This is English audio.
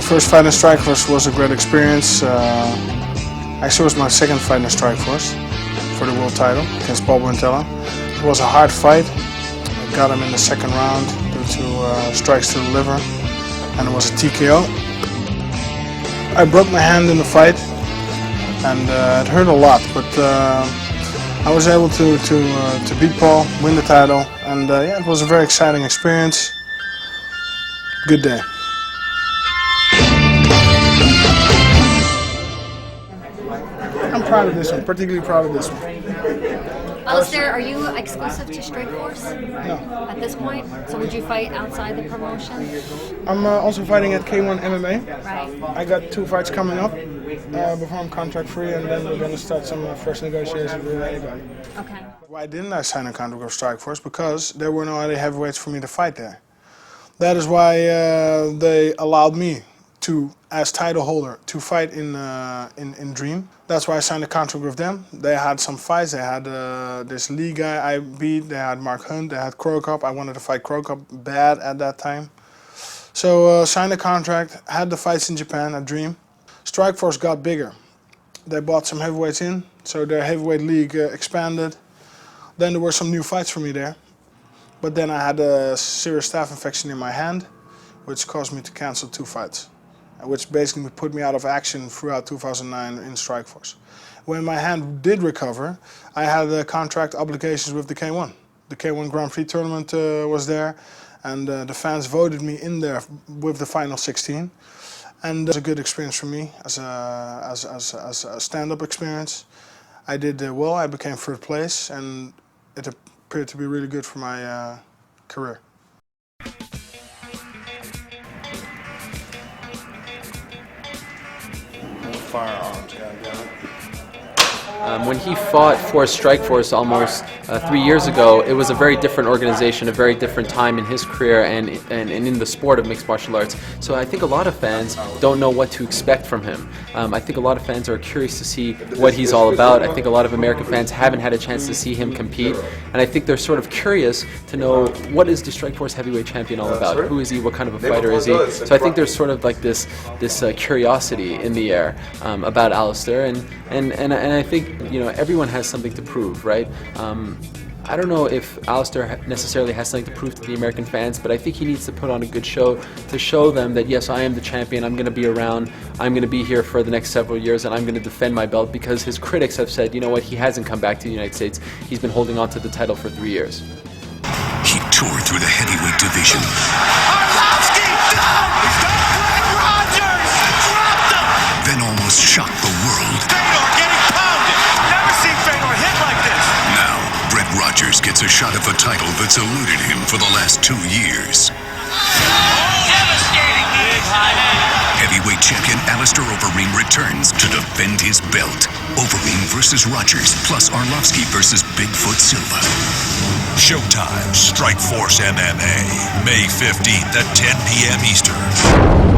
First fight in Strikeforce was a great experience. Actually, it was my second fight in Strikeforce for the world title against Bob Wintella. It was a hard fight. I got him in the second round due to strikes to the liver, and it was a TKO. I broke my hand in the fight, and it hurt a lot, but I was able to beat Paul, win the title, and yeah, it was a very exciting experience. Good day. I'm proud of this one, particularly proud of this one. Alistair, are you exclusive to Strikeforce No. at this point? So would you fight outside the promotion? I'm also fighting at K1 MMA. Right. I got 2 fights coming up before I'm contract free, and then we're going to start some first negotiations with anybody. Okay. Why didn't I sign a contract with Strikeforce? Because there were no other heavyweights for me to fight there. That is why they allowed me to, as title holder, to fight in REEM. That's why I signed a contract with them. They had some fights. They had this Lee guy I beat. They had Mark Hunt. They had Crow Cup. I wanted to fight Crow Cup bad at that time. So signed a contract, had the fights in Japan at REEM. Strikeforce got bigger. They bought some heavyweights in, so their heavyweight league expanded. Then there were some new fights for me there. But then I had a serious staph infection in my hand, which caused me to cancel 2 fights, which basically put me out of action throughout 2009 in Strikeforce. When my hand did recover, I had contract obligations with the K1. The K1 Grand Prix tournament was there, and the fans voted me in there with the final 16. And it was a good experience for me as a stand-up experience. I did well. I became 3rd place, and it appeared to be really good for my career. Firearms, When he fought for Strikeforce almost 3 years ago, it was a very different organization, a very different time in his career and in the sport of mixed martial arts. So I think a lot of fans don't know what to expect from him. I think a lot of fans are curious to see what he's all about. I think a lot of American fans haven't had a chance to see him compete, and I think they're sort of curious to know, what is the Strikeforce heavyweight champion all about? Who is he? What kind of a fighter is he? So I think there's sort of like this curiosity in the air about Alistair, and I think, you know, everyone has something to prove, right? I don't know if Alistair necessarily has something to prove to the American fans, but I think he needs to put on a good show to show them that, yes, I am the champion, I'm going to be around, I'm going to be here for the next several years, and I'm going to defend my belt, because his critics have said, you know what, he hasn't come back to the United States. He's been holding on to the title for 3 years. He tore through the heavyweight division. Then almost shocked the world. Rogers gets a shot at the title that's eluded him for the last 2 years. Devastating big high hand. Heavyweight champion Alistair Overeem returns to defend his belt. Overeem versus Rogers, plus Arlovsky versus Bigfoot Silva. Showtime, Strikeforce MMA, May 15th at 10 p.m. Eastern.